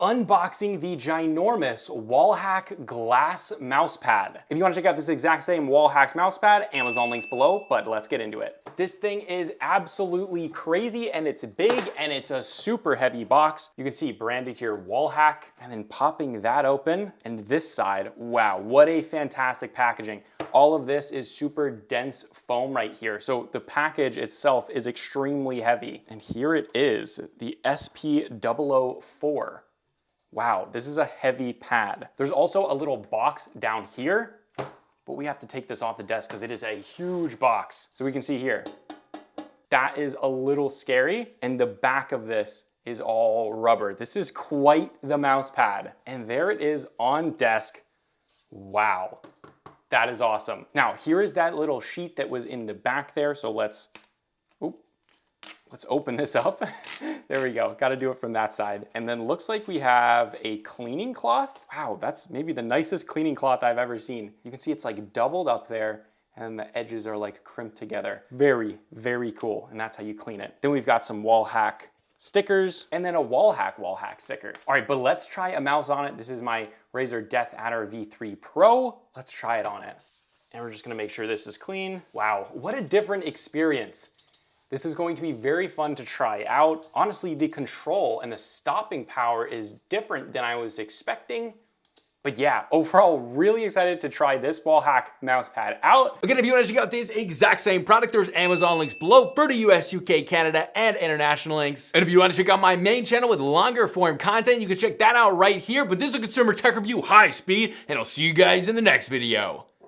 unboxing the ginormous Wallhack Glass Mouse Pad. If you want to check out this exact same Wallhack mouse pad, Amazon links below, but let's get into it. This thing is absolutely crazy, and it's big, and it's a super heavy box. You can see branded here Wallhack, and then popping that open, and this side, wow, what a fantastic packaging. All of this is super dense foam right here. So the package itself is extremely heavy. And here it is, the SP004. Wow, this is a heavy pad. There's also a little box down here, but we have to take this off the desk because it is a huge box. So we can see here, that is a little scary. And the back of this is all rubber. This is quite the mouse pad. And there it is on desk. Wow, that is awesome. Now, here is that little sheet that was in the back there. So let's open this up. There we go, gotta do it from that side. And then looks like we have a cleaning cloth. Wow, that's maybe the nicest cleaning cloth I've ever seen. You can see it's like doubled up there and the edges are like crimped together. Very, very cool, and that's how you clean it. Then we've got some Wallhack stickers and then a Wallhack sticker. All right, but let's try a mouse on it. This is my Razer Death Adder V3 Pro. Let's try it on it. And we're just gonna make sure this is clean. Wow, what a different experience. This is going to be very fun to try out. Honestly, the control and the stopping power is different than I was expecting. But yeah, overall, really excited to try this Wallhack mouse pad out. Again, if you want to check out this exact same product, there's Amazon links below for the US, UK, Canada, and international links. And if you want to check out my main channel with longer form content, you can check that out right here. But this is a consumer tech review, high speed, and I'll see you guys in the next video.